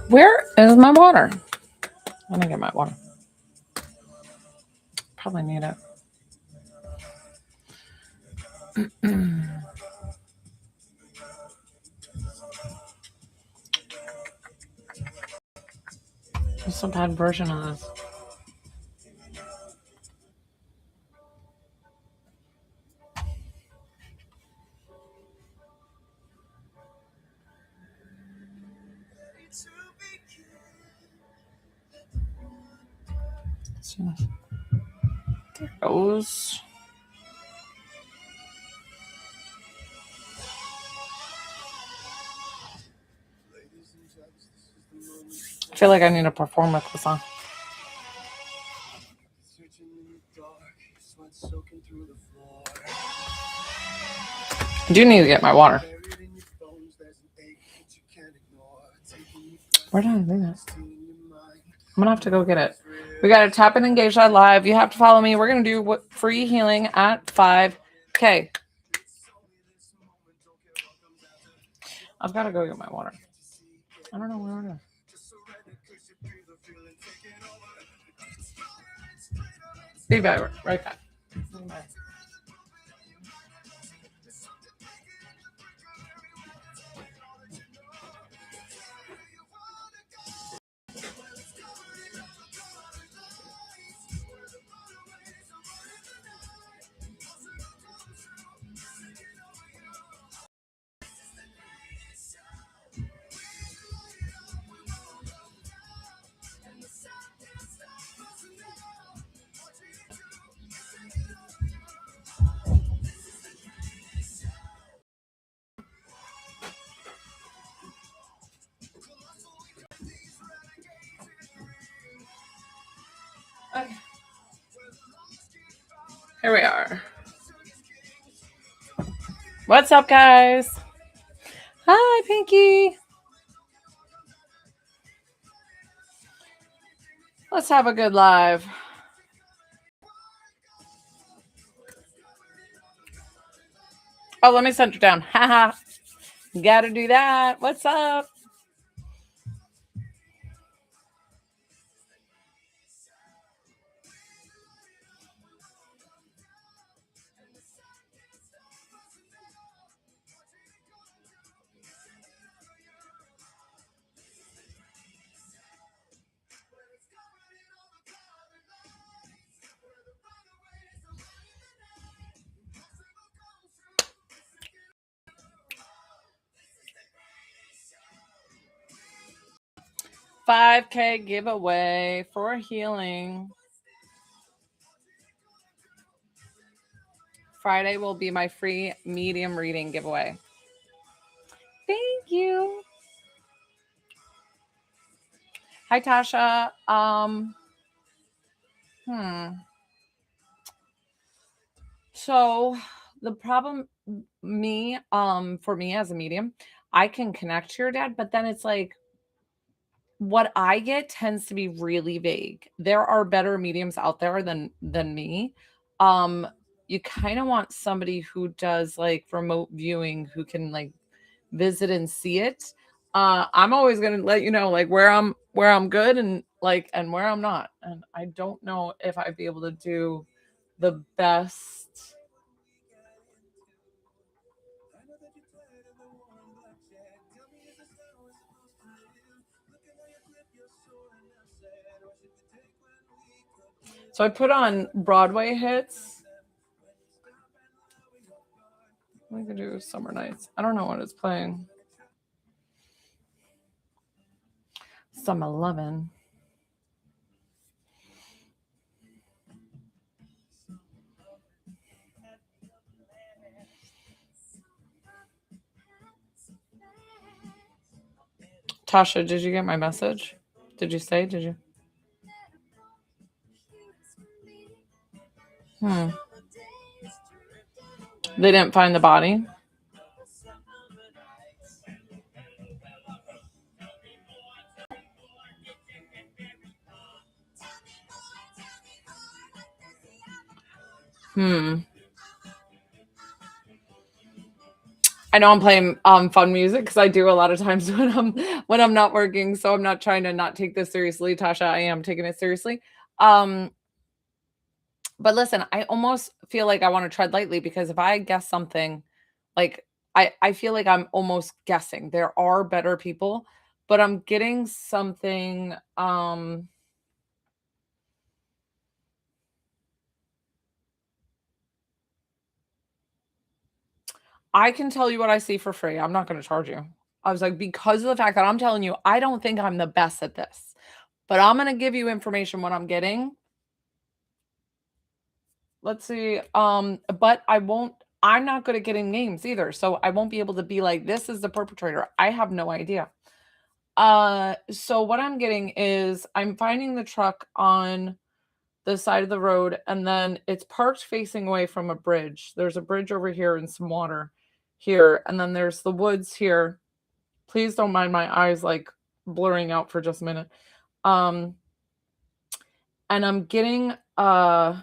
Where is my water? Let me get my water. Probably need it. What's a bad version of this? There goes. I feel like I need to perform with the song. I do need to get my water. Where did I do that? I'm gonna have to go get it. We gotta tap and engage that live. You have to follow me. We're gonna do free healing at 5K. I've got to go get my water. I don't know where it is. Be back right back. Bye. Okay. Here we are. What's up, guys? Hi, Pinky. Let's have a good live. Oh, let me center down. Haha. Gotta do that. What's up? $5K giveaway for healing. Friday will be my free medium reading giveaway. Thank you. Hi, Tasha. So the problem for me as a medium, I can connect to your dad, but then it's like what I get tends to be really vague. There are better mediums out there than me. You kind of want somebody who does like remote viewing, who can like visit and see it. I'm always gonna let you know like where I'm good and like and where I'm not. And I don't know if I'd be able to do the best. So I put on Broadway hits. We could do Summer Nights. I don't know what it's playing. Summer Lovin'. Tasha, did you get my message? Did you? They didn't find the body? I know I'm playing fun music because I do a lot of times when I'm not working. So I'm not trying to not take this seriously, Tasha. I am taking it seriously. Um, but listen, I almost feel like I want to tread lightly because if I guess something, like I feel like I'm almost guessing. There are better people, but I'm getting something. I can tell you what I see for free. I'm not going to charge you. I was like, because of the fact that I'm telling you, I don't think I'm the best at this, but I'm going to give you information what I'm getting. Let's see. But I'm not good at getting names either. So I won't be able to be like, this is the perpetrator. I have no idea. So what I'm getting is I'm finding the truck on the side of the road, and then it's parked facing away from a bridge. There's a bridge over here and some water here, and then there's the woods here. Please don't mind my eyes like blurring out for just a minute. And I'm getting I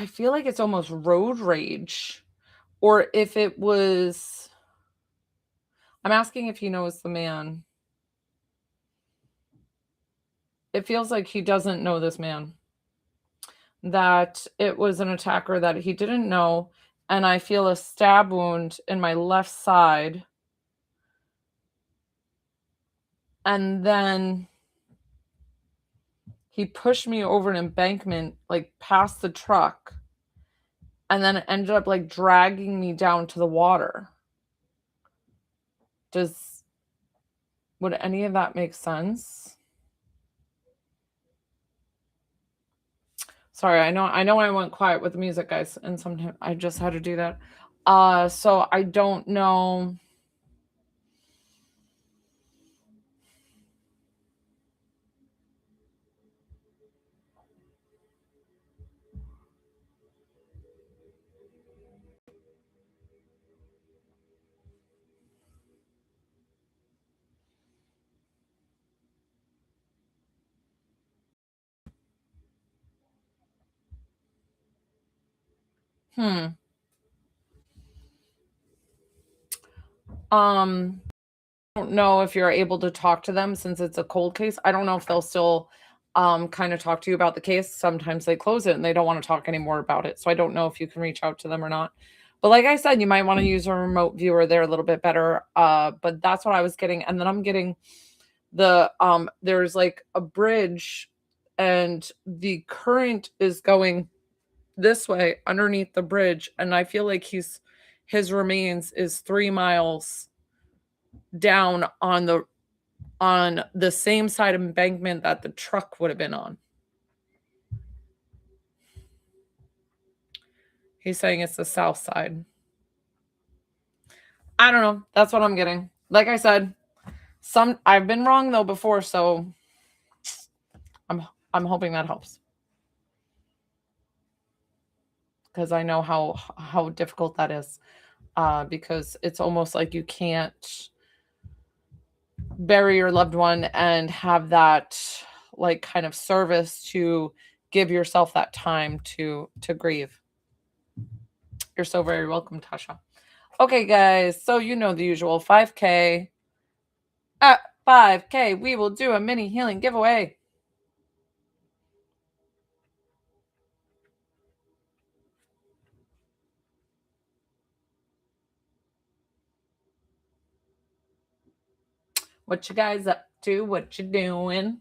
feel like it's almost road rage, or if it was I'm asking if he knows the man. It feels like he doesn't know this man. That it was an attacker that he didn't know, and I feel a stab wound in my left side. And then he pushed me over an embankment, like past the truck, and then it ended up like dragging me down to the water. Would any of that make sense? Sorry, I know I went quiet with the music, guys, and sometimes I just had to do that. So I don't know. I don't know if you're able to talk to them since it's a cold case. I don't know if they'll still kind of talk to you about the case. Sometimes they close it and they don't want to talk anymore about it. So I don't know if you can reach out to them or not. But like I said, you might want to use a remote viewer there a little bit better. But that's what I was getting. And then I'm getting there's like a bridge and the current is going this way underneath the bridge. And I feel like his remains is 3 miles down on the same side of embankment that the truck would have been on. He's saying it's the south side. I don't know. That's what I'm getting. Like I said, I've been wrong though before, so I'm hoping that helps. Because I know how difficult that is. Because it's almost like you can't bury your loved one and have that like kind of service to give yourself that time to grieve. You're so very welcome, Tasha. Okay, guys, so you know the usual 5K. At 5K, we will do a mini healing giveaway. What you guys up to? What you doing?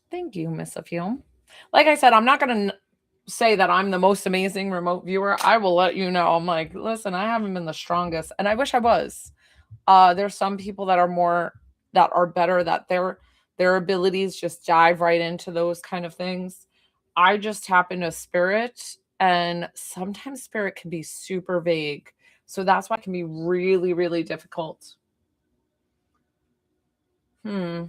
Thank you, Miss Afune. Like I said, I'm not going to say that I'm the most amazing remote viewer. I will let you know. I'm like, listen, I haven't been the strongest, and I wish I was. There's some people that are better, that their abilities just dive right into those kind of things. I just tap into spirit, and sometimes spirit can be super vague. So that's why it can be really, really difficult. Hmm.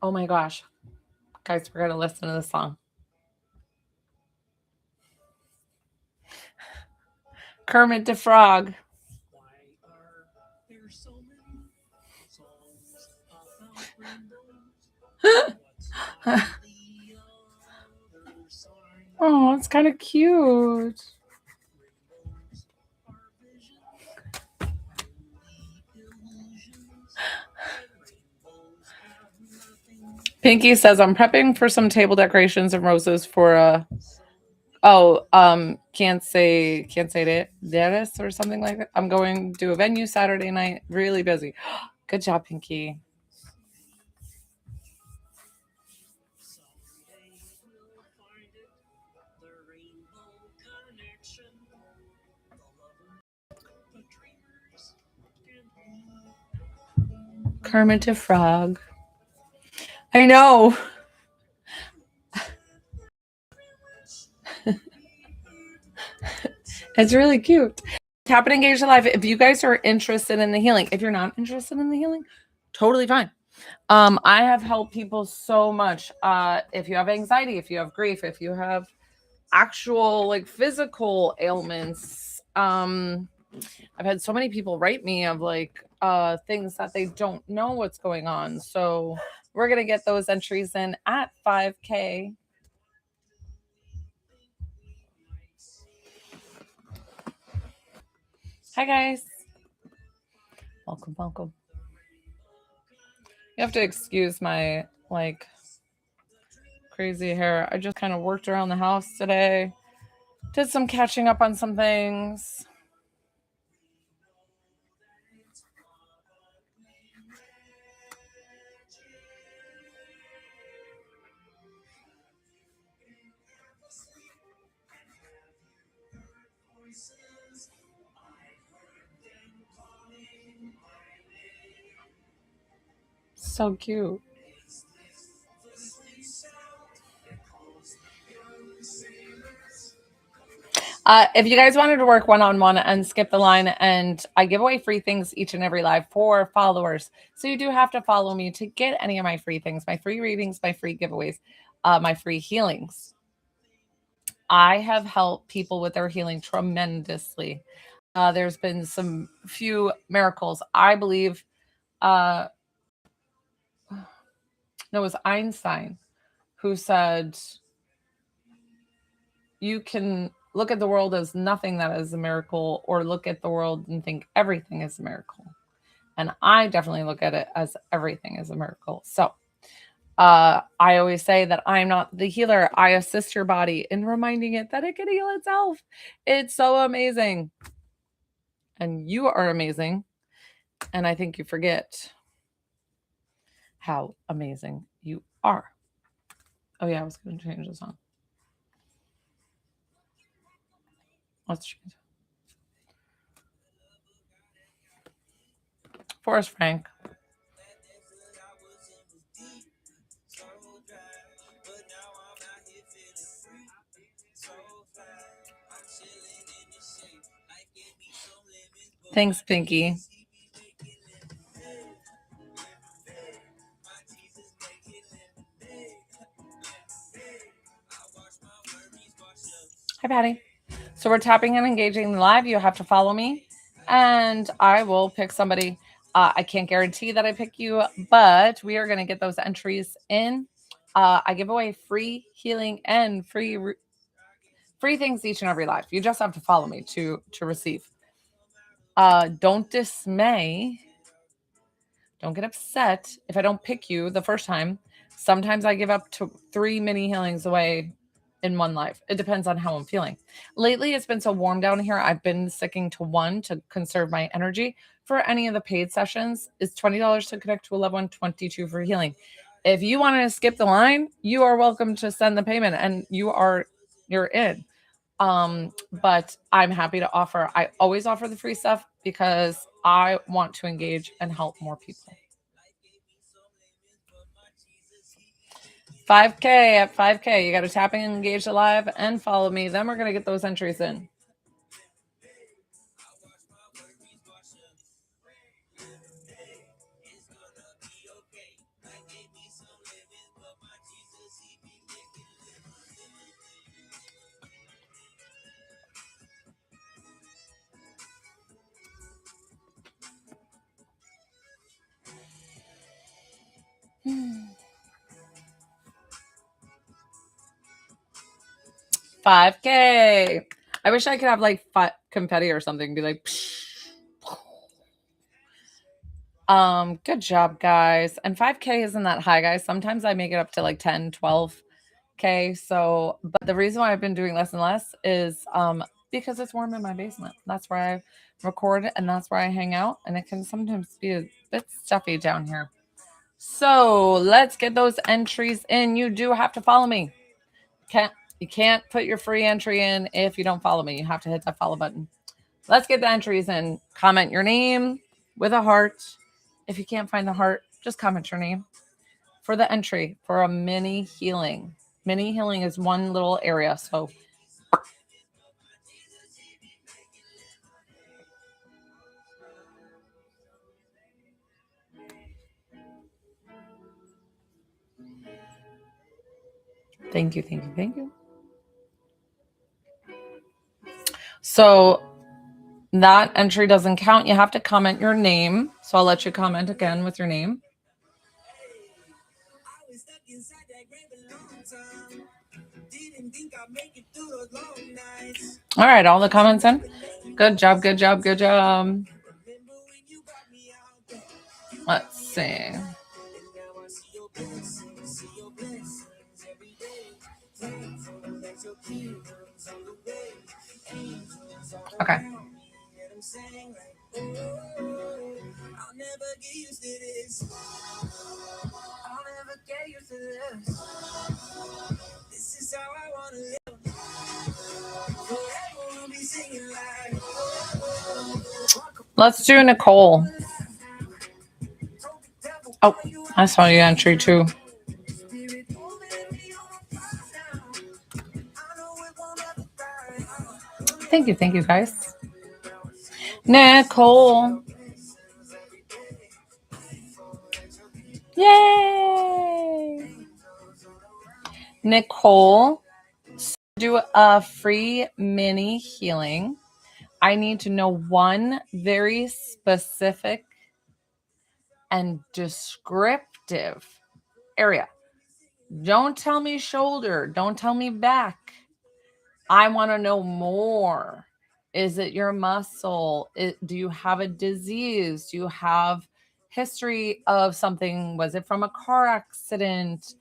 Oh my gosh. Guys, we're going to listen to the song. Kermit the Frog. Oh, it's kind of cute. Pinky says I'm prepping for some table decorations and roses for can't say it or something like that. I'm going to a venue Saturday night. Really busy. Good job, Pinky. Kermit the Frog. I know. It's really cute. Tap and engage live. If you guys are interested in the healing, if you're not interested in the healing, totally fine. I have helped people so much. If you have anxiety, if you have grief, if you have actual like physical ailments, I've had so many people write me of like things that they don't know what's going on. So we're gonna get those entries in at 5K. Hi guys. Welcome. You have to excuse my like crazy hair. I just kind of worked around the house today. Did some catching up on some things. So cute. If you guys wanted to work one-on-one and skip the line, and I give away free things each and every live for followers. So you do have to follow me to get any of my free things, my free readings, my free giveaways, my free healings. I have helped people with their healing tremendously. There's been some few miracles. I believe no, it was Einstein who said you can look at the world as nothing that is a miracle, or look at the world and think everything is a miracle. And I definitely look at it as everything is a miracle. So I always say that I'm not the healer. I assist your body in reminding it that it can heal itself. It's so amazing. And you are amazing. And I think you forget how amazing you are. Oh, yeah, I was going to change the song. Let's change it. Forrest Frank. Thanks, Pinky. Hi, Patty. So we're tapping and engaging live. You have to follow me, and I will pick somebody. I can't guarantee that I pick you, but we are going to get those entries in. I give away free healing and free things each and every live. You just have to follow me to receive. Don't dismay. Don't get upset if I don't pick you the first time. Sometimes I give up to 3 mini healings away in one live. It depends on how I'm feeling. Lately, it's been so warm down here. I've been sticking to one to conserve my energy. For any of the paid sessions, it's $20 to connect to a loved one, $22 for healing. If you want to skip the line, you are welcome to send the payment, and you're in. But I'm happy to offer. I always offer the free stuff because I want to engage and help more people. 5K at 5K. You got to tap and engage live and follow me. Then we're going to get those entries in. 5K. I wish I could have like confetti or something. Be like, psh. Good job, guys. And 5K isn't that high, guys. Sometimes I make it up to like 10, 12K. So, but the reason why I've been doing less and less is because it's warm in my basement. That's where I record and that's where I hang out. And it can sometimes be a bit stuffy down here. So let's get those entries in. You do have to follow me. You can't put your free entry in if you don't follow me. You have to hit that follow button. Let's get the entries in. Comment your name with a heart. If you can't find the heart, just comment your name for the entry for a mini healing. Mini healing is one little area. So thank you, thank you, thank you. So that entry doesn't count. You have to comment your name. So I'll let you comment again with your name. All right, all the comments in. Good job, good job, good job. Let's see. Okay. Let's do Nicole. Oh, I saw your entry too. Thank you guys. Nicole. Yay! Nicole, do a free mini healing. I need to know one very specific and descriptive area. Don't tell me shoulder. Don't tell me back. I want to know more. Is it your muscle? Do you have a disease? Do you have history of something? Was it from a car accident?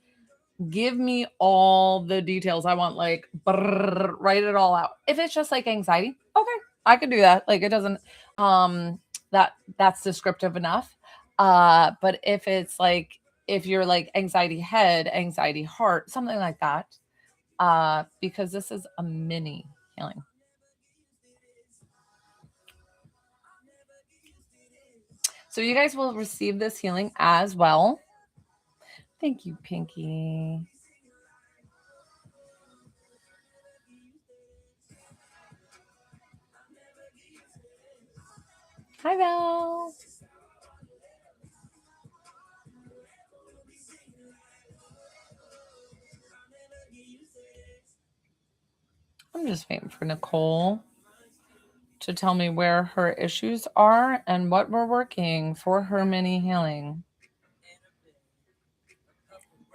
Give me all the details. I want like write it all out. If it's just like anxiety, okay, I could do that. Like it doesn't that's descriptive enough. But if it's like if you're like anxiety head, anxiety heart, something like that, because this is a mini healing. So you guys will receive this healing as well. Thank you, Pinky. Hi, Val. I'm just waiting for Nicole to tell me where her issues are and what we're working for her mini healing.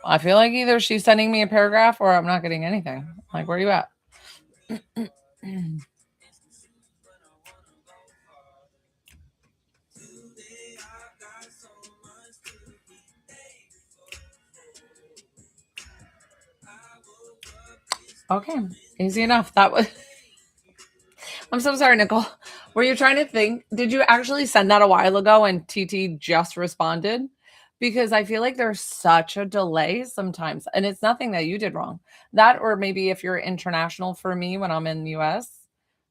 I feel like either she's sending me a paragraph or I'm not getting anything. Like, where are you at? Okay, easy enough. That was. I'm so sorry, Nicole. Were you trying to think? Did you actually send that a while ago and TT just responded? Because I feel like there's such a delay sometimes, and it's nothing that you did wrong. That, or maybe if you're international for me when I'm in the US.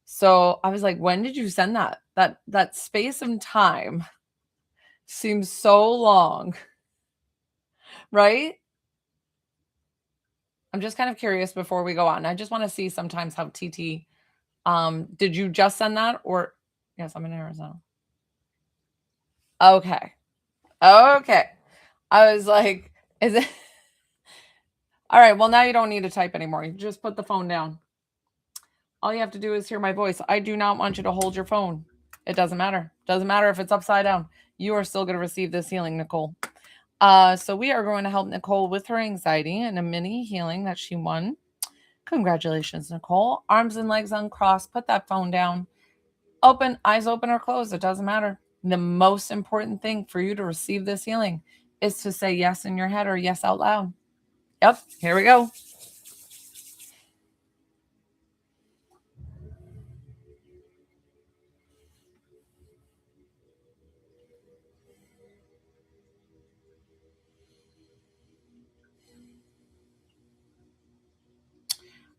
So I was like, when did you send that? That space and time seems so long, right? I'm just kind of curious before we go on. I just want to see sometimes how TT. Did you just send that or yes, I'm in Arizona. Okay. Okay. I was like, is it all right? Well, now you don't need to type anymore. You just put the phone down. All you have to do is hear my voice. I do not want you to hold your phone. It doesn't matter. Doesn't matter if it's upside down. You are still going to receive this healing, Nicole. So we are going to help Nicole with her anxiety and a mini healing that she won. Congratulations, Nicole. Arms and legs uncrossed. Put that phone down. Open, eyes open or closed. It doesn't matter. The most important thing for you to receive this healing is to say yes in your head or yes out loud. Yep, here we go.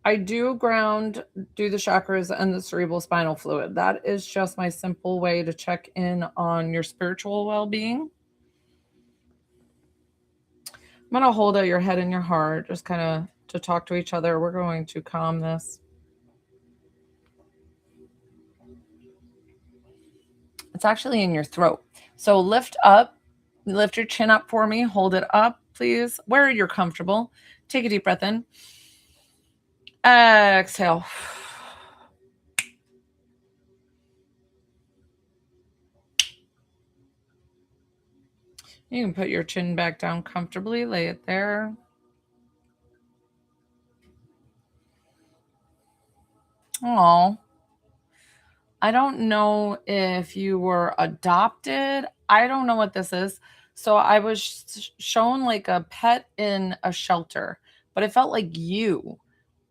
I do do the chakras and the cerebral spinal fluid. That is just my simple way to check in on your spiritual well being. I'm going to hold out your head and your heart, just kind of to talk to each other. We're going to calm this. It's actually in your throat. So lift your chin up for me. Hold it up, please, where you're comfortable. Take a deep breath in. Exhale. You can put your chin back down comfortably, lay it there. Oh, I don't know if you were adopted. I don't know what this is. So I was shown like a pet in a shelter, but it felt like you.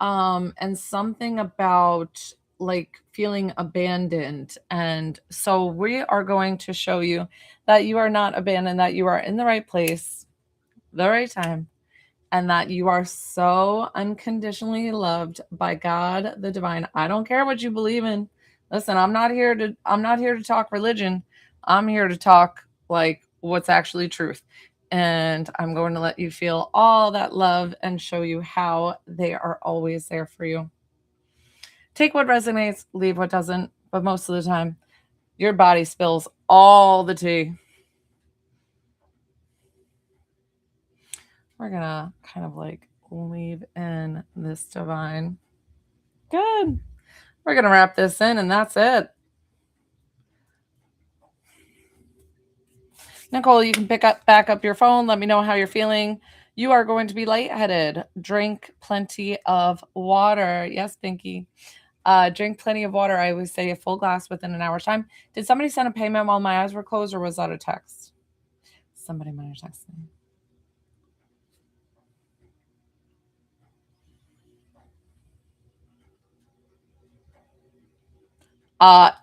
And something about like feeling abandoned. And so we are going to show you that you are not abandoned, that you are in the right place, the right time, and that you are so unconditionally loved by God the divine. I don't care what you believe in. Listen, I'm not here to talk religion. I'm here to talk like what's actually truth. And I'm going to let you feel all that love and show you how they are always there for you. Take what resonates, leave what doesn't, but most of the time your body spills all the tea. We're gonna kind of like leave in this divine. Good. We're gonna wrap this in, and that's it. Nicole, you can back up your phone. Let me know how you're feeling. You are going to be lightheaded. Drink plenty of water. Yes, Pinky. Drink plenty of water. I always say a full glass within an hour's time. Did somebody send a payment while my eyes were closed, or was that a text? Somebody might have texted me.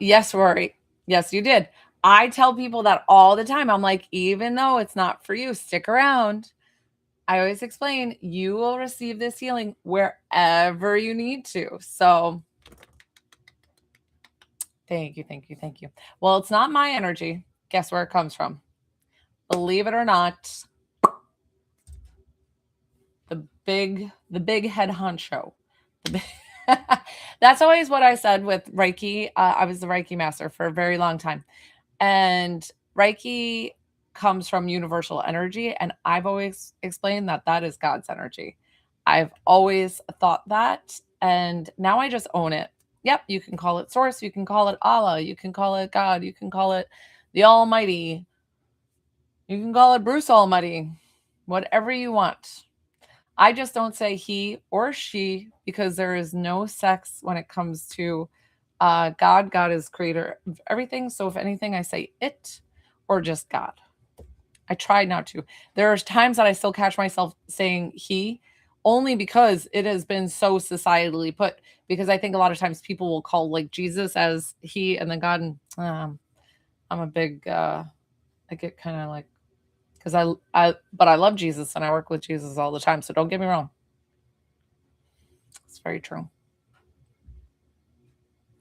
Yes, Rory. Yes, you did. I tell people that all the time. I'm like, even though it's not for you, stick around. I always explain you will receive this healing wherever you need to. So thank you, thank you, thank you. Well, it's not my energy. Guess where it comes from? Believe it or not, the big head honcho. That's always what I said with Reiki. I was the Reiki master for a very long time. And Reiki comes from universal energy. And I've always explained that that is God's energy. I've always thought that. And now I just own it. Yep. You can call it source. You can call it Allah. You can call it God. You can call it the Almighty. You can call it Bruce Almighty. Whatever you want. I just don't say he or she because there is no sex when it comes to God. God is creator of everything. So if anything, I say it or just God. I try not to. There are times that I still catch myself saying he only because it has been so societally put. Because I think a lot of times people will call like Jesus as he and then God. And I'm a big, I get kind of like, because but I love Jesus and I work with Jesus all the time. So don't get me wrong. It's very true.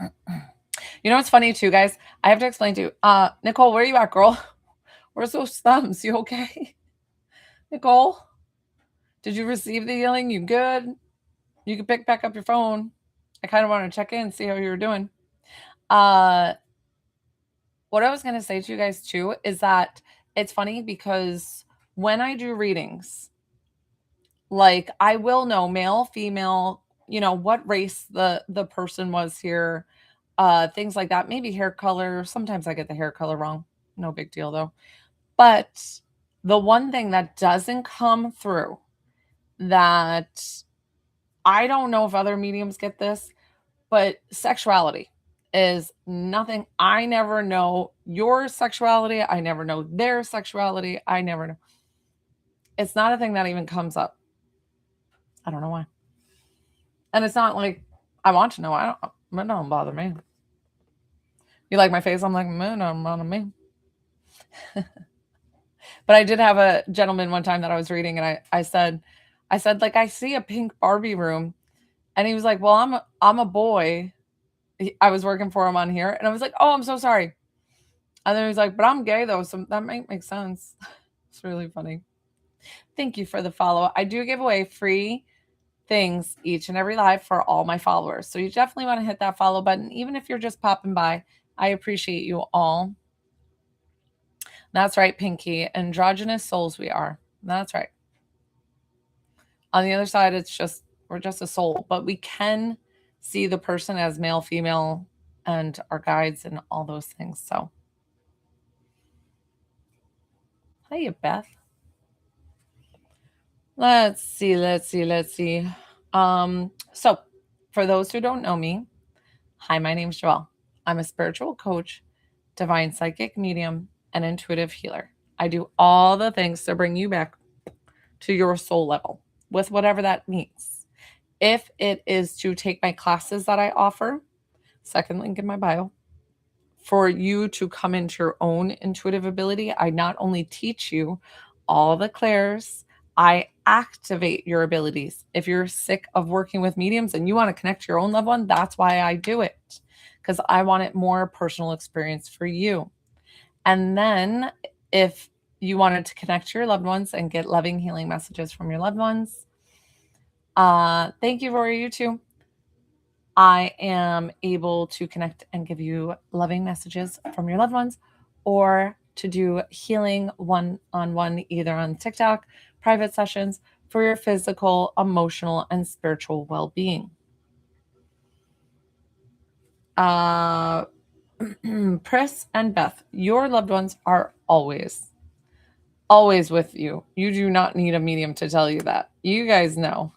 You know what's funny too, guys? I have to explain to you. Nicole, where are you at, girl? Where's those thumbs? You okay? Nicole? Did you receive the healing? You good? You can pick back up your phone. I kind of want to check in, see how you were doing. What I was gonna say to you guys too is that it's funny because when I do readings, like I will know male, female, what race the person was here, things like that, maybe hair color. Sometimes I get the hair color wrong. No big deal though. But the one thing that doesn't come through that I don't know if other mediums get this, but sexuality is nothing. I never know your sexuality. I never know their sexuality. I never know. It's not a thing that even comes up. I don't know why. And it's not like I want to know. It don't bother me. You like my face? I'm like, no, don't bother me. But I did have a gentleman one time that I was reading, and I said, like, I see a pink Barbie room, and he was like, well, I'm a boy. I was working for him on here, and I was like, oh, I'm so sorry. And then he was like, but I'm gay though, so that might make sense. It's really funny. Thank you for the follow. I do give away free things each and every live for all my followers. So you definitely want to hit that follow button, even if you're just popping by. I appreciate you all. That's right, Pinky. Androgynous souls we are. That's right. On the other side, we're just a soul, but we can see the person as male, female, and our guides and all those things. So, hiya, Beth. Let's see. So for those who don't know me, hi, my name's Joelle. I'm a spiritual coach, divine psychic medium, and intuitive healer. I do all the things to bring you back to your soul level with whatever that means. If it is to take my classes that I offer, second link in my bio, for you to come into your own intuitive ability, I not only teach you all the clairs, I activate your abilities. If you're sick of working with mediums and you want to connect to your own loved one, that's why I do it, because I want it more personal experience for you. And then if you wanted to connect to your loved ones and get loving healing messages from your loved ones, thank you, Rory, you too. I am able to connect and give you loving messages from your loved ones, or to do healing one-on-one, either on TikTok, private sessions for your physical, emotional, and spiritual well-being. Pris and Beth, your loved ones are always with you. You do not need a medium to tell you that. You guys know.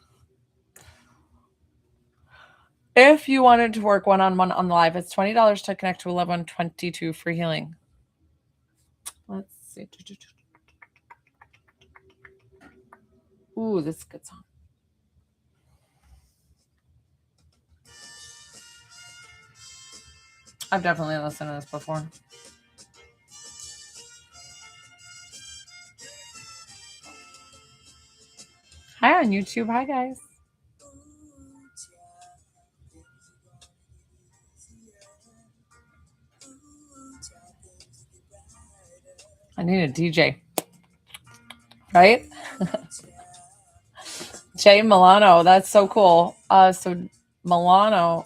If you wanted to work one-on-one on the live, it's $20 to connect to a loved one, 22 free healing. Let's see. Ooh, this is a good song. I've definitely listened to this before. Hi on YouTube. Hi, guys. I need a DJ. Right? Jay Milano. That's so cool. So Milano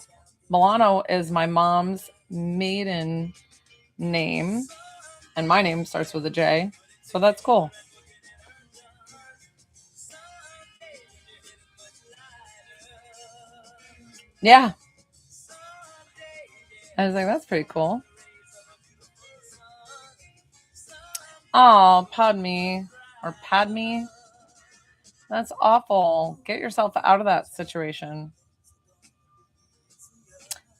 is my mom's maiden name, and my name starts with a J. So that's cool. Yeah. I was like, that's pretty cool. Oh, Padme. That's awful. Get yourself out of that situation.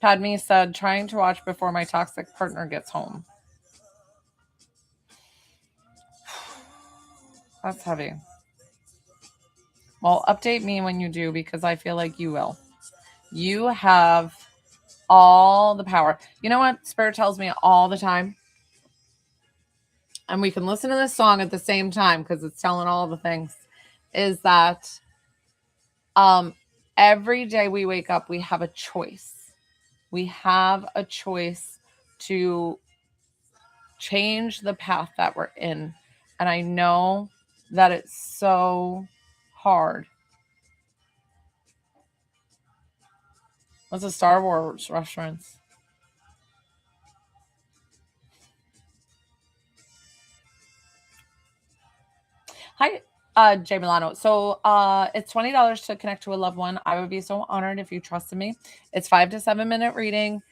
Padme said, trying to watch before my toxic partner gets home. That's heavy. Well, update me when you do, because I feel like you will. You have all the power. You know what Spirit tells me all the time? And we can listen to this song at the same time because it's telling all the things, is that every day we wake up, we have a choice. We have a choice to change the path that we're in. And I know that it's so hard. What's a Star Wars reference? Hi, Jay Milano. So it's $20 to connect to a loved one. I would be so honored if you trusted me. It's 5 to 7 minute reading.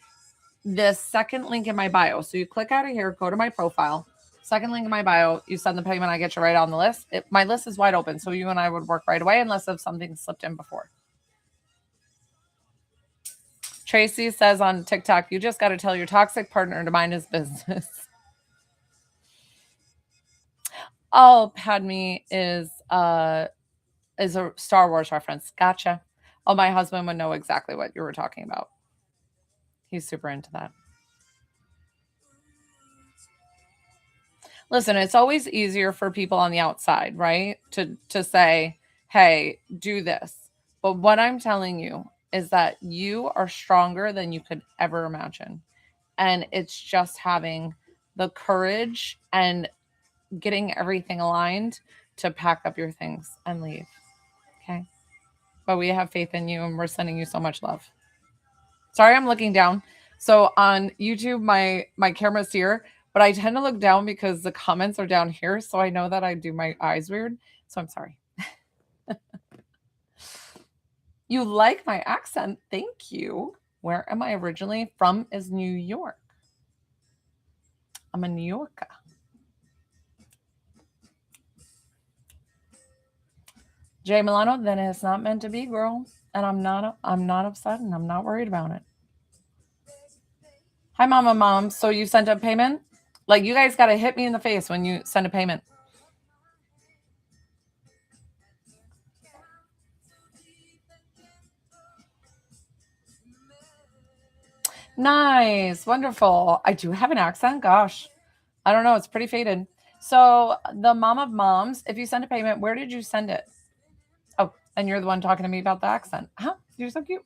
The second link in my bio. So you click out of here, go to my profile. Second link in my bio, you send the payment, I get you right on the list. My list is wide open, so you and I would work right away unless if something slipped in before. Tracy says on TikTok, you just got to tell your toxic partner to mind his business. Oh, Padme is a Star Wars reference. Gotcha. Oh, my husband would know exactly what you were talking about. He's super into that. Listen, it's always easier for people on the outside, right? To say, "Hey, do this." But what I'm telling you is that you are stronger than you could ever imagine. And it's just having the courage and getting everything aligned to pack up your things and leave. Okay? But we have faith in you and we're sending you so much love. Sorry, I'm looking down. So on YouTube, my camera's here, but I tend to look down because the comments are down here. So I know that I do my eyes weird. So I'm sorry. You like my accent. Thank you. Where am I originally from is New York. I'm a New Yorker. Jay Milano, then it's not meant to be, girl. And I'm not upset and I'm not worried about it. Hi, Mom. So you sent a payment? Like, you guys got to hit me in the face when you send a payment. Nice. Wonderful. I do have an accent. Gosh, I don't know. It's pretty faded. So the mom of moms, if you send a payment, where did you send it? Oh, and you're the one talking to me about the accent. Huh? You're so cute.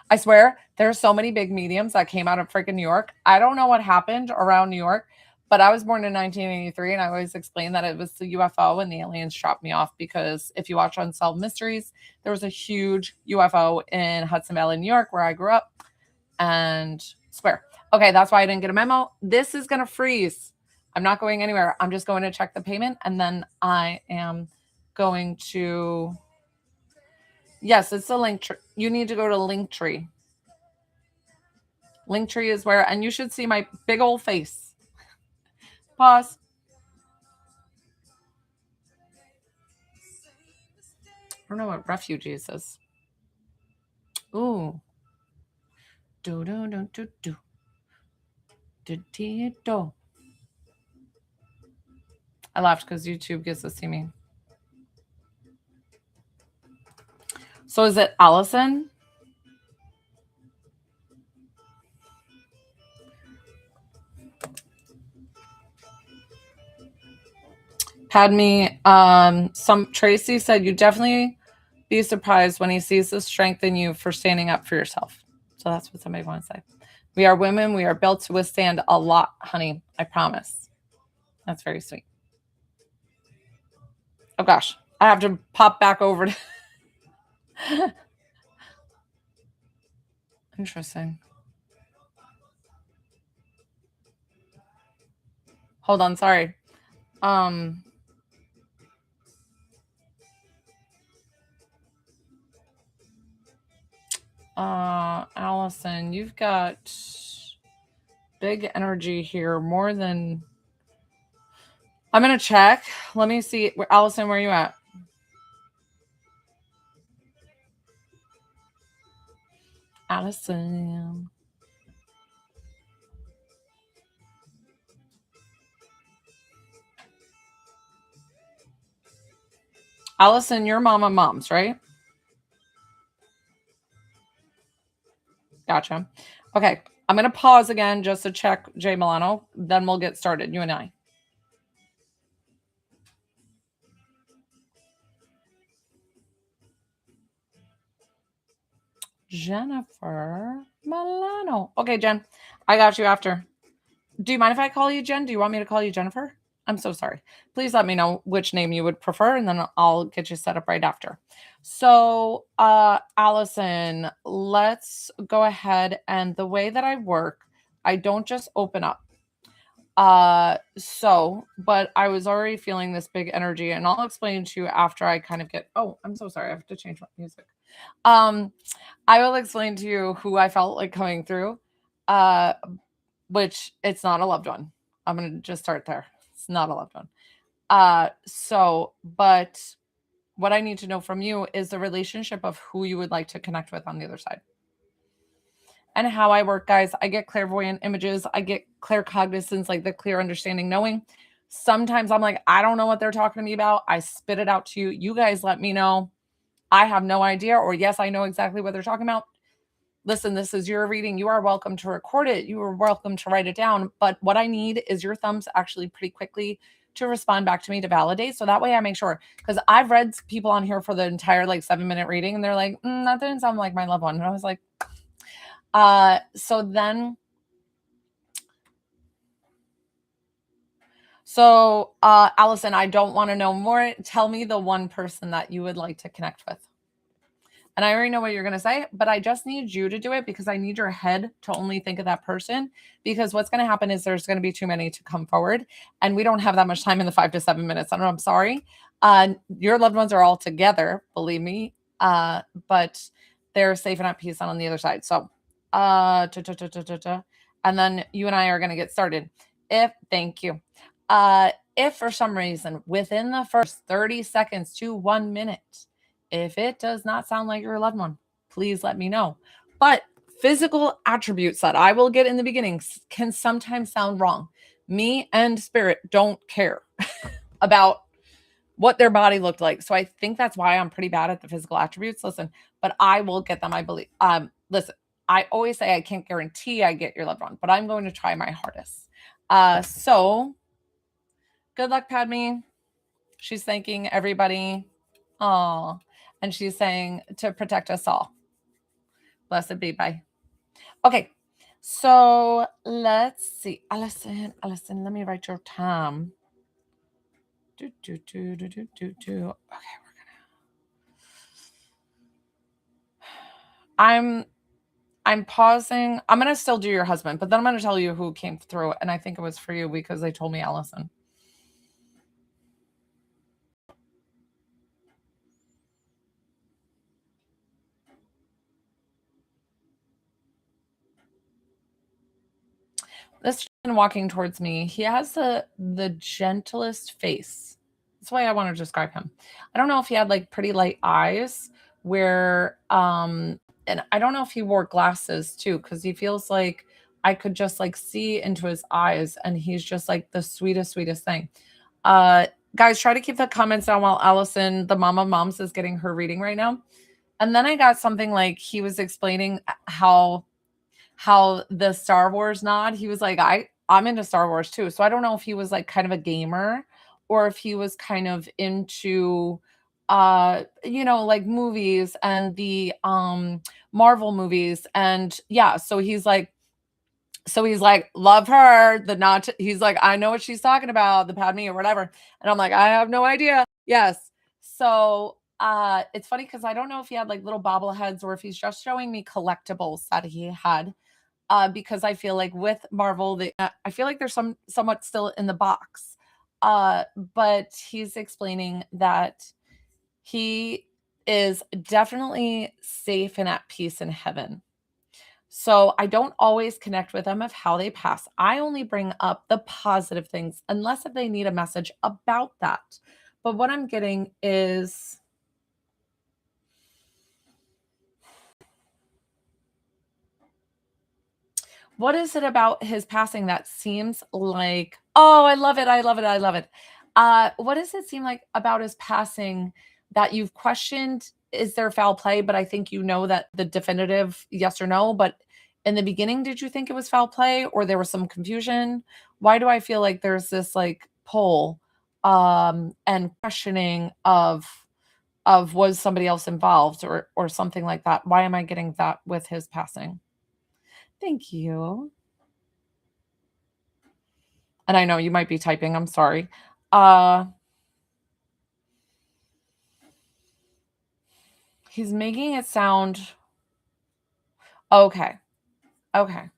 I swear there's so many big mediums that came out of freaking New York. I don't know what happened around New York, but I was born in 1983 and I always explain that it was the UFO and the aliens dropped me off because if you watch Unsolved Mysteries, there was a huge UFO in Hudson Valley, New York, where I grew up, and swear. Okay, that's why I didn't get a memo. This is going to freeze. I'm not going anywhere. I'm just going to check the payment and then I am going to... Yes, it's a link tree. You need to go to Linktree. Linktree is where, and you should see my big old face. Pause. I don't know what refugees is. Ooh. Do do do do do. Do do do. I laughed because YouTube gets to see me. So is it Allison? Padme, some Tracy said you definitely be surprised when he sees the strength in you for standing up for yourself. So that's what somebody wants to say. We are women. We are built to withstand a lot, honey. I promise. That's very sweet. Oh gosh, I have to pop back over to... Interesting. Hold on, sorry. Allison, you've got big energy here, more than... I'm gonna check. Let me see. Allison, where are you at? Allison. Allison, you're mama moms, right? Gotcha. Okay. I'm going to pause again just to check Jay Milano. Then we'll get started, you and I. Jennifer Milano. Okay, Jen. I got you after. Do you mind if I call you Jen? Do you want me to call you Jennifer? I'm so sorry. Please let me know which name you would prefer, and then I'll get you set up right after. So, Allison, let's go ahead. And the way that I work, I don't just open up. But I was already feeling this big energy, and I'll explain to you after I kind of get... Oh, I'm so sorry. I have to change my music. I will explain to you who I felt like coming through, which it's not a loved one. I'm going to just start there. It's not a loved one. But what I need to know from you is the relationship of who you would like to connect with on the other side. and how I work, guys. I get clairvoyant images. I get claircognizance, like the clear understanding, knowing. Sometimes I'm like, I don't know what they're talking to me about. I spit it out to you. You guys let me know. I have no idea, or yes, I know exactly what they're talking about. Listen, this is your reading. You are welcome to record it. You are welcome to write it down. But what I need is your thumbs actually pretty quickly to respond back to me to validate. So that way I make sure, because I've read people on here for the entire like 7-minute reading and they're like, that didn't sound like my loved one. And I was like, So Allison, I don't want to know more. Tell me the one person that you would like to connect with. And I already know what you're going to say, but I just need you to do it because I need your head to only think of that person, because what's going to happen is there's going to be too many to come forward and we don't have that much time in the 5 to 7 minutes. I'm sorry. Your loved ones are all together, believe me, but they're safe and at peace on the other side. So, and then you and I are going to get started. Thank you. If for some reason within the first 30 seconds to 1 minute, if it does not sound like your loved one, please let me know. But physical attributes that I will get in the beginning can sometimes sound wrong. Me and spirit don't care about what their body looked like. So I think that's why I'm pretty bad at the physical attributes. Listen, but I will get them, I believe. Listen, I always say I can't guarantee I get your loved one, but I'm going to try my hardest. So good luck, Padme. She's thanking everybody. Oh, and she's saying to protect us all. Blessed be. Bye. Okay. So let's see. Allison, let me write your time. Okay, we're gonna. I'm pausing. I'm gonna still do your husband, but then I'm gonna tell you who came through, and I think it was for you because they told me Allison. This gentleman walking towards me, he has the gentlest face. That's why I want to describe him. I don't know if he had like pretty light eyes where and I don't know if he wore glasses too, because he feels like I could just like see into his eyes, and he's just like the sweetest thing. Guys, try to keep the comments down while Allison, the mom of moms, is getting her reading right now. And then I got something like he was explaining how the Star Wars nod, he was like, I'm into Star Wars too. So I don't know if he was like kind of a gamer or if he was kind of into like movies and the Marvel movies. And yeah, so he's like, love her, he's like, I know what she's talking about, the Padme or whatever. And I'm like, I have no idea. Yes. So it's funny because I don't know if he had like little bobbleheads or if he's just showing me collectibles that he had. Because I feel like with Marvel, I feel like there's somewhat still in the box. But he's explaining that he is definitely safe and at peace in heaven. So I don't always connect with them of how they pass. I only bring up the positive things, unless if they need a message about that. But what I'm getting is what is it about his passing that seems like, oh, I love it. What does it seem like about his passing that you've questioned? Is there foul play? But I think you know that the definitive yes or no. But in the beginning, did you think it was foul play or there was some confusion? Why do I feel like there's this like pull and questioning of was somebody else involved or something like that? Why am I getting that with his passing? Thank you. And I know you might be typing, I'm sorry. He's making it sound okay. Okay.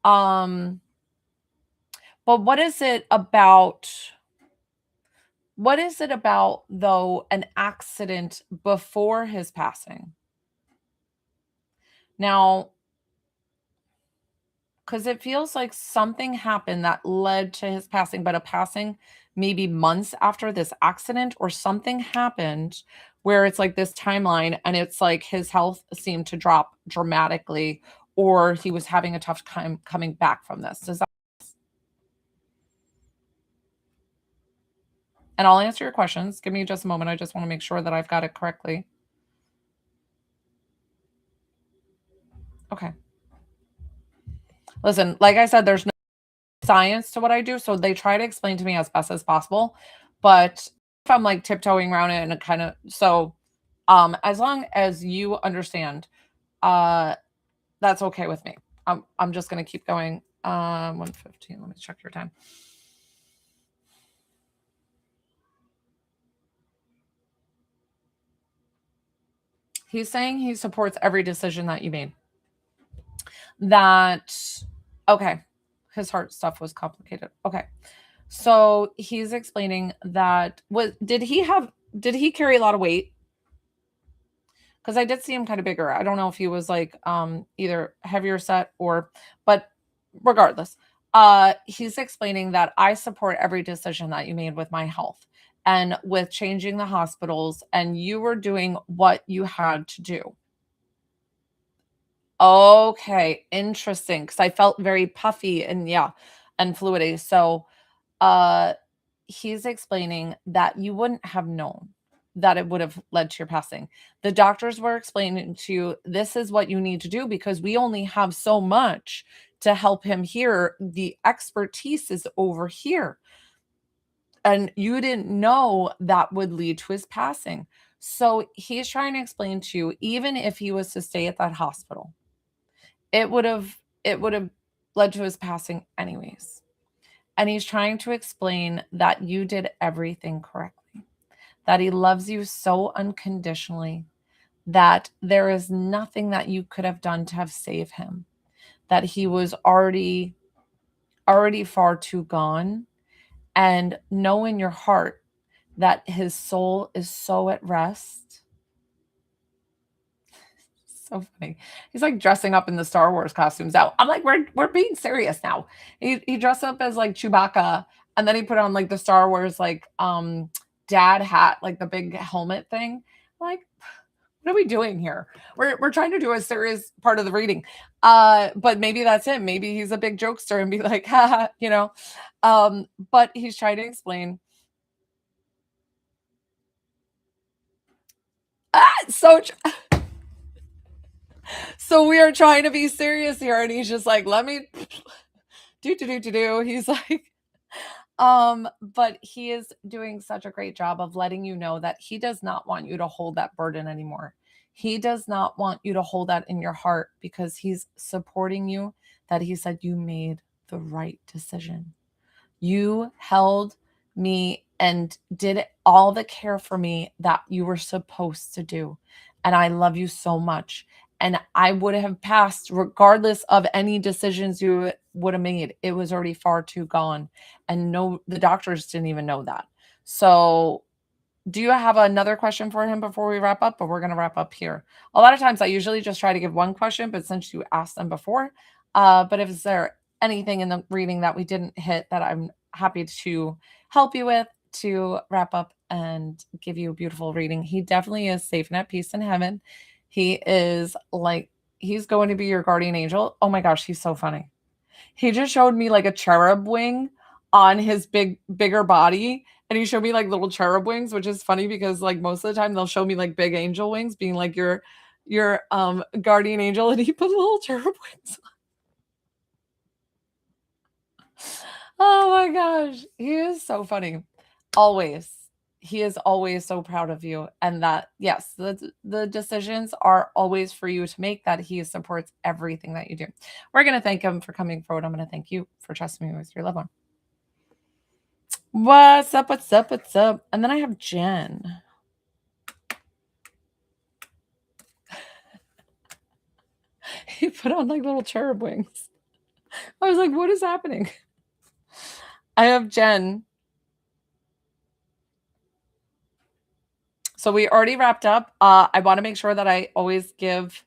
But what is it about though an accident before his passing? Now, because it feels like something happened that led to his passing, but a passing maybe months after this accident, or something happened where it's like this timeline and it's like his health seemed to drop dramatically, or he was having a tough time coming back from this. And I'll answer your questions. Give me just a moment. I just want to make sure that I've got it correctly. Okay. Listen, like I said, there's no science to what I do, so they try to explain to me as best as possible. But if I'm like tiptoeing around it and it kind of as long as you understand, that's okay with me. I'm just gonna keep going. 1:15. Let me check your time. He's saying he supports every decision that you made. Okay. His heart stuff was complicated. Okay. So he's explaining that did he carry a lot of weight? Because I did see him kind of bigger. I don't know if he was like either heavier set but regardless, he's explaining that I support every decision that you made with my health and with changing the hospitals, and you were doing what you had to do. Okay, interesting. Because I felt very puffy and fluidy. So uh he's explaining that you wouldn't have known that it would have led to your passing. The doctors were explaining to you, this is what you need to do because we only have so much to help him here. The expertise is over here. And you didn't know that would lead to his passing. So he's trying to explain to you, even if he was to stay at that hospital, it would have led to his passing anyways. And he's trying to explain that you did everything correctly, that he loves you so unconditionally, that there is nothing that you could have done to have saved him, that he was already far too gone, and know in your heart that his soul is so at rest. So funny. He's like dressing up in the Star Wars costumes out. I'm like, we're being serious now. He dressed up as like Chewbacca, and then he put on like the Star Wars like dad hat, like the big helmet thing. Like, what are we doing here? We're trying to do a serious part of the reading. But maybe that's him. Maybe he's a big jokester and be like, haha, but he's trying to explain. So so we are trying to be serious here, and he's just like, let me do. He's like, but he is doing such a great job of letting you know that he does not want you to hold that burden anymore. He does not want you to hold that in your heart because he's supporting you, that he said you made the right decision. You held me and did all the care for me that you were supposed to do. And I love you so much. And I would have passed regardless of any decisions you would have made. It was already far too gone. And no, the doctors didn't even know that. So, do you have another question for him before we wrap up? But we're going to wrap up here. A lot of times I usually just try to give one question, but since you asked them before, but if there anything in the reading that we didn't hit that I'm happy to help you with to wrap up and give you a beautiful reading. He definitely is safe and at peace in heaven. He is like, he's going to be your guardian angel. Oh my gosh, he's so funny. He just showed me like a cherub wing on his bigger body. And he showed me like little cherub wings, which is funny because like most of the time they'll show me like big angel wings being like your guardian angel, and he put little cherub wings on. Oh my gosh, he is so funny. Always. He is always so proud of you, and that yes, the decisions are always for you to make, that he supports everything that you do. We're going to thank him for coming forward. I'm going to thank you for trusting me with your loved one. What's up? What's up? What's up? And then I have Jen. He put on like little cherub wings. I was like, what is happening? I have Jen. So we already wrapped up. I want to make sure that I always give.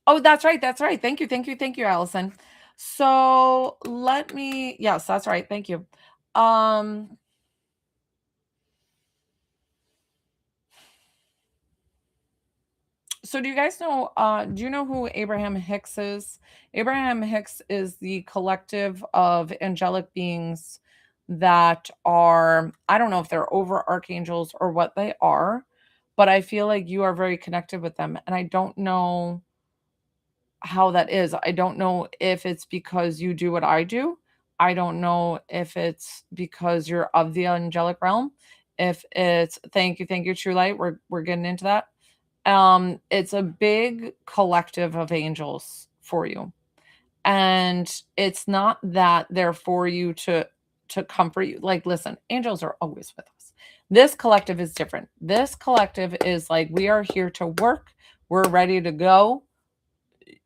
Oh, that's right. That's right. Thank you. Thank you. Thank you, Allison. So yes, that's right. Thank you. So do you guys know, do you know who Abraham Hicks is? Abraham Hicks is the collective of angelic beings that are, I don't know if they're over archangels or what they are, but I feel like you are very connected with them. And I don't know how that is. I don't know if it's because you do what I do. I don't know if it's because you're of the angelic realm. If it's thank you, True Light. We're getting into that. It's a big collective of angels for you. And it's not that they're for you to comfort you. Like, listen, angels are always with us. This collective is different. This collective is like, we are here to work. We're ready to go.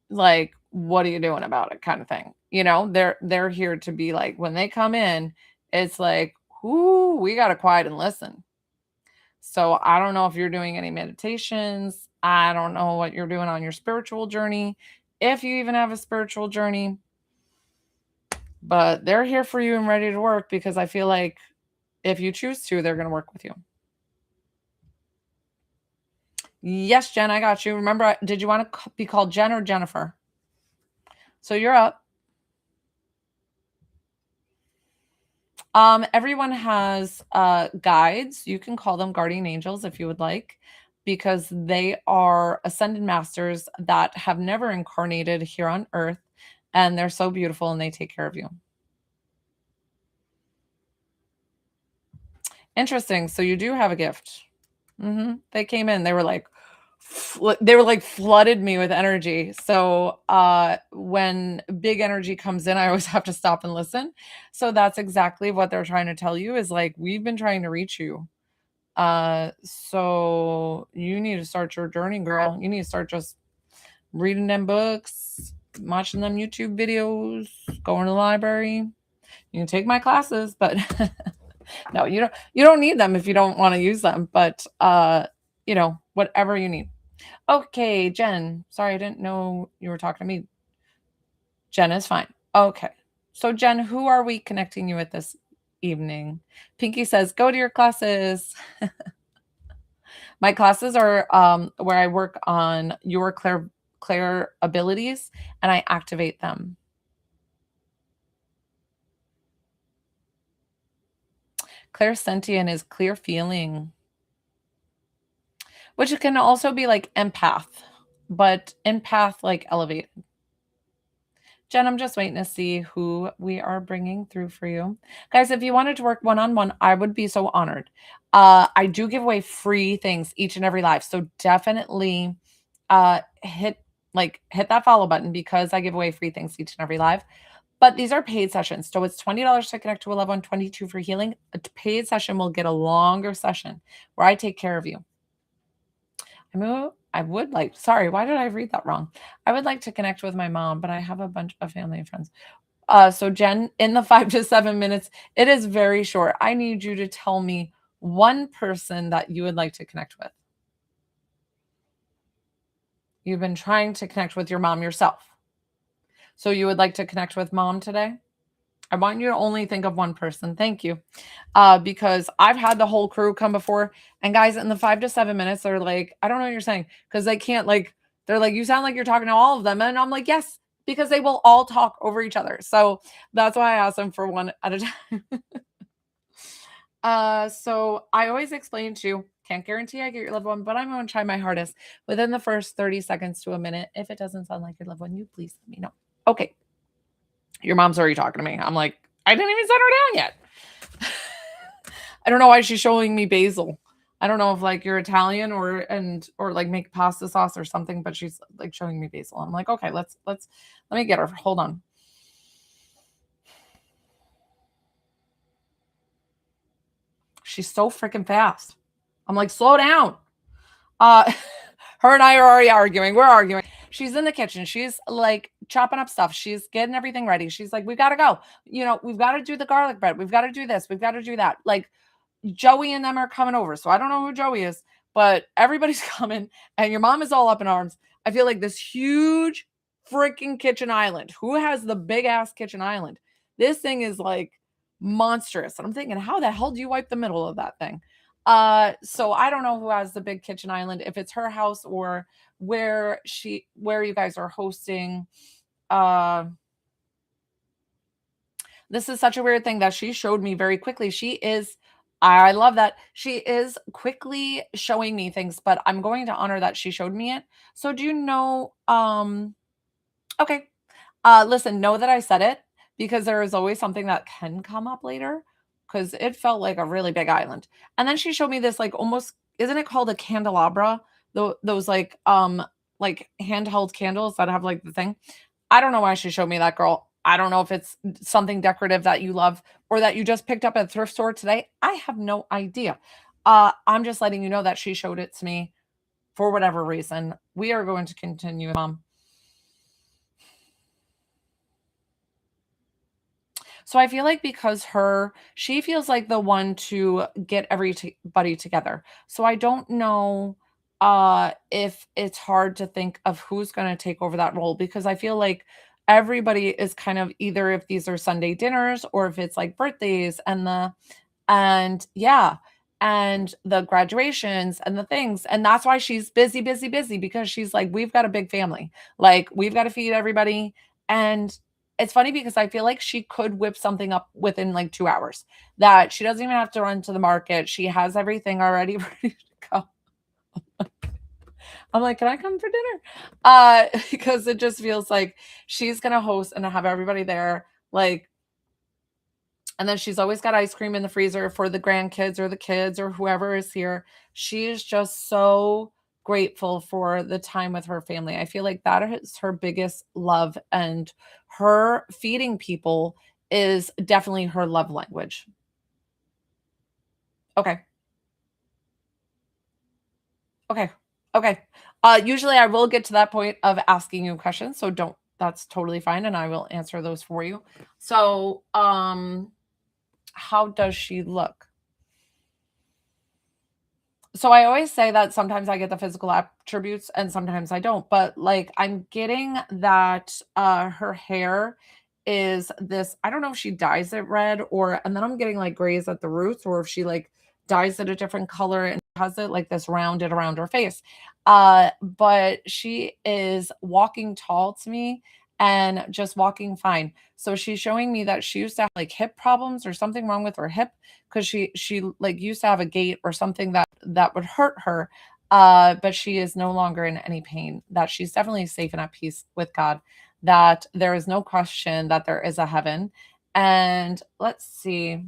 Like, what are you doing about it, kind of thing. They're here to be like, when they come in, it's like, ooh, we got to quiet and listen. So I don't know if you're doing any meditations. I don't know what you're doing on your spiritual journey, if you even have a spiritual journey, but they're here for you and ready to work, because I feel like if you choose to, they're going to work with you. Yes, Jen, I got you. Remember, did you want to be called Jen or Jennifer? So you're up. Everyone has guides. You can call them guardian angels if you would like, because they are ascended masters that have never incarnated here on earth, and they're so beautiful and they take care of you. Interesting. So you do have a gift. They came in. They were like flooded me with energy. So when big energy comes in, I always have to stop and listen. So that's exactly what they're trying to tell you, is like, we've been trying to reach you. So you need to start your journey, girl. You need to start just reading them books, watching them YouTube videos, going to the library. You can take my classes, but no, you don't need them if you don't want to use them, but whatever you need. Okay, Jen. Sorry, I didn't know you were talking to me. Jen is fine. Okay. So Jen, who are we connecting you with this evening? Pinky says, go to your classes. My classes are where I work on your clair abilities and I activate them. Clairsentient is clear feeling, which can also be like empath, but empath like elevated. Jen, I'm just waiting to see who we are bringing through for you. Guys, if you wanted to work one-on-one, I would be so honored. I do give away free things each and every live. So definitely hit that follow button, because I give away free things each and every live. But these are paid sessions. So it's $20 to connect to a loved one, $22 for healing. A paid session will get a longer session where I take care of you. I would like, sorry, why did I read that wrong? I would like to connect with my mom, but I have a bunch of family and friends. So Jen, in the 5 to 7 minutes, it is very short. I need you to tell me one person that you would like to connect with. You've been trying to connect with your mom yourself. So you would like to connect with mom today? I want you to only think of one person. Thank you. Because I've had the whole crew come before, and guys, in the 5 to 7 minutes, they're like, I don't know what you're saying, because they can't, like, they're like, you sound like you're talking to all of them. And I'm like, yes, because they will all talk over each other. So that's why I asked them for one at a time. So I always explain to you, can't guarantee I get your loved one, but I'm going to try my hardest within the first 30 seconds to a minute. If it doesn't sound like your loved one, you please let me know. Okay. Your mom's already talking to me. I'm like, I didn't even set her down yet. I don't know why she's showing me basil. I don't know if like you're Italian or like make pasta sauce or something, but she's like showing me basil. I'm like, okay, let me get her. Hold on. She's so freaking fast. I'm like, slow down. Her and I are already arguing. We're arguing. She's in the kitchen. She's like chopping up stuff. She's getting everything ready. She's like, we got to go. We've got to do the garlic bread. We've got to do this. We've got to do that. Like, Joey and them are coming over. So I don't know who Joey is, but everybody's coming, and your mom is all up in arms. I feel like this huge freaking kitchen island. Who has the big ass kitchen island? This thing is like monstrous. And I'm thinking, how the hell do you wipe the middle of that thing? So I don't know who has the big kitchen island, if it's her house or where you guys are hosting. Uh, this is such a weird thing that she showed me very quickly. I love that. She is quickly showing me things, but I'm going to honor that she showed me it. So do you know, okay. Listen, know that I said it because there is always something that can come up later because it felt like a really big island. And then she showed me this like almost, isn't it called a candelabra? Those like handheld candles that have like the thing. I don't know why she showed me that, girl. I don't know if it's something decorative that you love or that you just picked up at a thrift store today. I have no idea. I'm just letting you know that she showed it to me for whatever reason. We are going to continue. So I feel like because she feels like the one to get everybody together. So I don't know if it's hard to think of who's going to take over that role because I feel like everybody is kind of either if these are Sunday dinners or if it's like birthdays and yeah, and the graduations and the things. And that's why she's busy, busy, busy because she's like, we've got a big family. Like, we've got to feed everybody. And it's funny because I feel like she could whip something up within like 2 hours, that she doesn't even have to run to the market. She has everything already ready to go. I'm like, can I come for dinner? Because it just feels like she's gonna host and have everybody there. Like, and then she's always got ice cream in the freezer for the grandkids or the kids or whoever is here. She is just so grateful for the time with her family. I feel like that is her biggest love, and her feeding people is definitely her love language. Okay. Okay. Okay. Usually I will get to that point of asking you questions, so don't that's totally fine and I will answer those for you. So, how does she look? So I always say that sometimes I get the physical attributes and sometimes I don't, but like I'm getting that her hair is this, I don't know if she dyes it red or and then I'm getting like grays at the roots or if she like dyes it a different color and has it like this rounded around her face. But she is walking tall to me and just walking fine. So she's showing me that she used to have like hip problems or something wrong with her hip because she like used to have a gait or something that would hurt her, but she is no longer in any pain, that she's definitely safe and at peace with God, that there is no question that there is a heaven. And let's see,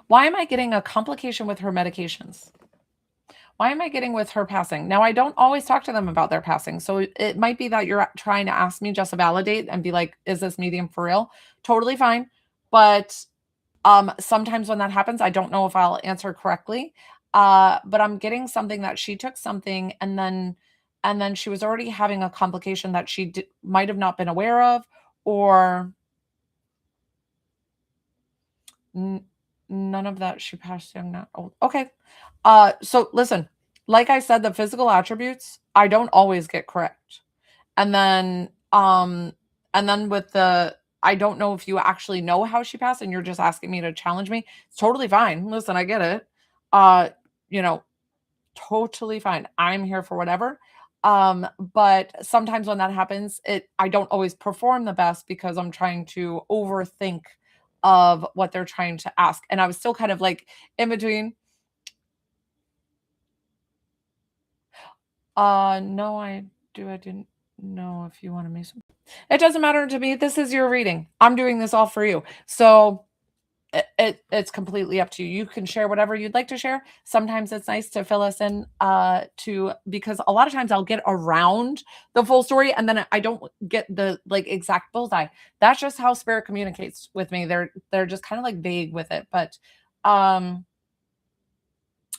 why am I getting a complication with her medications? Why am I getting with her passing? Now, I don't always talk to them about their passing. So it might be that you're trying to ask me just to validate and be like, is this medium for real? Totally fine. But sometimes when that happens, I don't know if I'll answer correctly. But I'm getting something that she took something and then she was already having a complication that might have not been aware of, or n- none of that. She passed young, not old. Okay. So listen, like I said, the physical attributes I don't always get correct. And then with the I don't know if you actually know how she passed and you're just asking me to challenge me. It's totally fine. Listen, I get it. Uh, you know, totally fine. I'm here for whatever. But sometimes when that happens, I don't always perform the best because I'm trying to overthink of what they're trying to ask. And I was still kind of like in between. No, I didn't know if you wanted me some. It doesn't matter to me. This is your reading. I'm doing this all for you. So it's completely up to you. You can share whatever you'd like to share. Sometimes it's nice to fill us in to because a lot of times I'll get around the full story and then I don't get the like exact bullseye. That's just how spirit communicates with me. They're just kind of like vague with it. But um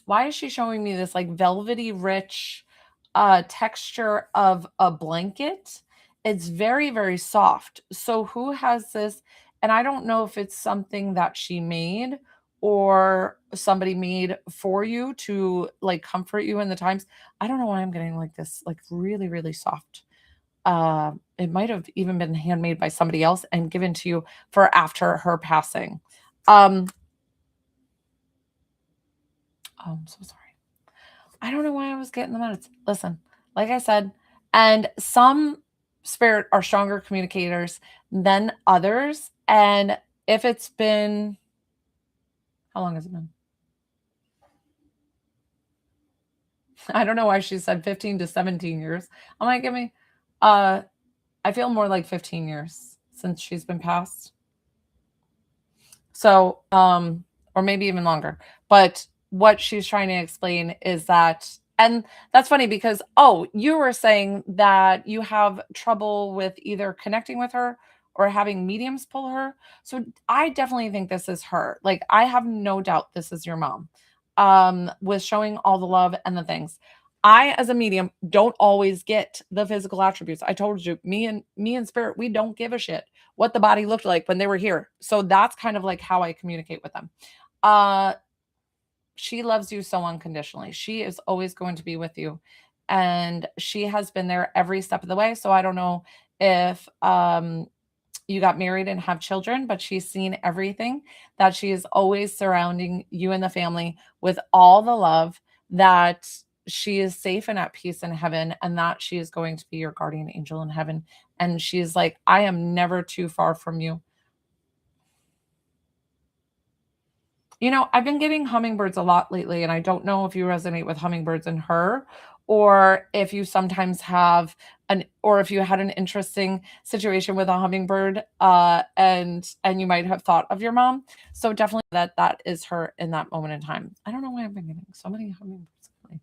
why is she showing me this like velvety rich texture of a blanket? It's very, very soft. So who has this? And I don't know if it's something that she made or somebody made for you to like comfort you in the times. I don't know why I'm getting like this, like really, really soft. it might have even been handmade by somebody else and given to you for after her passing. Oh, I'm so sorry. I don't know why I was getting the minutes. Listen, like I said, and some spirit are stronger communicators than others. And if it's been, how long has it been? I don't know why she said 15 to 17 years. I'm like, give me, I feel more like 15 years since she's been passed. So, or maybe even longer. But what she's trying to explain is that, and that's funny because, oh, you were saying that you have trouble with either connecting with her or having mediums pull her. So I definitely think this is her. Like, I have no doubt this is your mom, with showing all the love and the things. I, as a medium, don't always get the physical attributes. I told you, me and spirit, we don't give a shit what the body looked like when they were here. So that's kind of like how I communicate with them. Uh she loves you so unconditionally. She is always going to be with you. And she has been there every step of the way. So I don't know if you got married and have children, but she's seen everything, that she is always surrounding you and the family with all the love, that she is safe and at peace in heaven, and that she is going to be your guardian angel in heaven. And she's like, I am never too far from you. I've been getting hummingbirds a lot lately, and I don't know if you resonate with hummingbirds and her, or if you sometimes have or if you had an interesting situation with a hummingbird, and you might have thought of your mom. So definitely that is her in that moment in time. I don't know why I've been getting so many hummingbirds lately.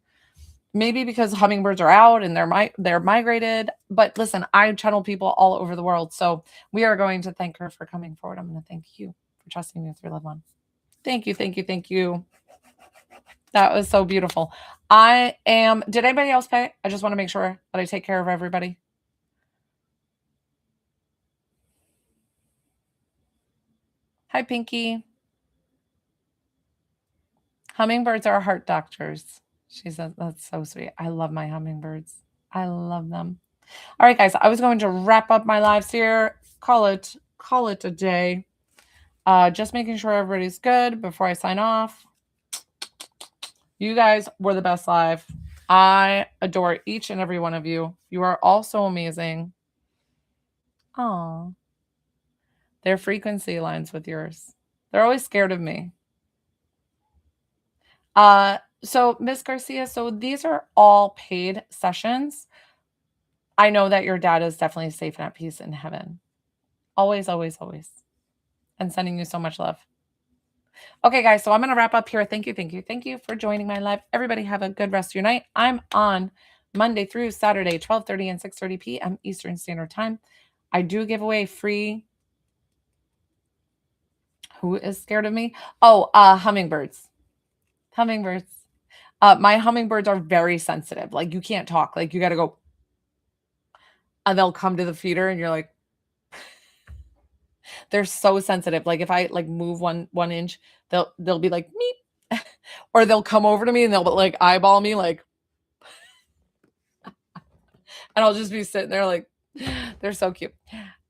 Maybe because hummingbirds are out and they're migrated. But listen, I channel people all over the world, so we are going to thank her for coming forward. I'm going to thank you for trusting me with your loved one. Thank you, thank you, thank you. That was so beautiful. Did anybody else pay? I just want to make sure that I take care of everybody. Hi, Pinky. Hummingbirds are heart doctors. She says, that's so sweet. I love my hummingbirds. I love them. All right, guys, I was going to wrap up my lives here. Call it a day. Just making sure everybody's good before I sign off. You guys were the best live. I adore each and every one of you. You are all so amazing. Oh, their frequency aligns with yours. They're always scared of me. So Miss Garcia, so these are all paid sessions. I know that your dad is definitely safe and at peace in heaven. Always, always, always. And sending you so much love. Okay, guys, so I'm going to wrap up here. Thank you, thank you, thank you for joining my live. Everybody have a good rest of your night. I'm on Monday through Saturday, 12:30 and 6:30 p.m. Eastern Standard Time. I do give away free. Who is scared of me? Oh, hummingbirds. Hummingbirds. My hummingbirds are very sensitive. Like, you can't talk. Like, you got to go. And they'll come to the feeder and you're like, they're so sensitive. Like, if I like move one inch, they'll be like, meep. Or they'll come over to me and they'll like eyeball me, like, and I'll just be sitting there like, they're so cute.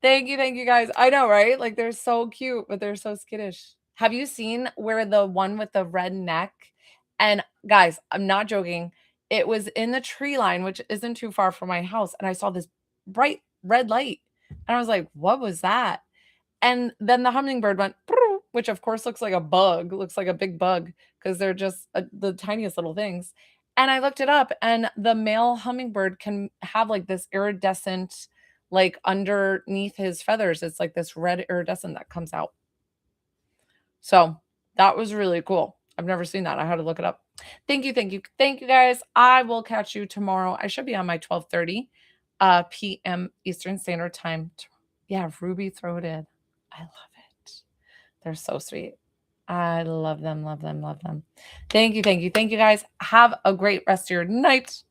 Thank you guys. I know, right? Like, they're so cute, but they're so skittish. Have you seen where the one with the red neck? And guys, I'm not joking. It was in the tree line, which isn't too far from my house, and I saw this bright red light. And I was like, what was that? And then the hummingbird went, which of course looks like a bug, looks like a big bug, because they're just the tiniest little things. And I looked it up, and the male hummingbird can have like this iridescent, like underneath his feathers, it's like this red iridescent that comes out. So that was really cool. I've never seen that. I had to look it up. Thank you guys. I will catch you tomorrow. I should be on my 12:30 p.m. Eastern Standard Time. Yeah, ruby throated. I love it. They're so sweet. I love them, love them, love them. Thank you guys. Have a great rest of your night.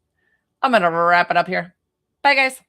I'm going to wrap it up here. Bye, guys.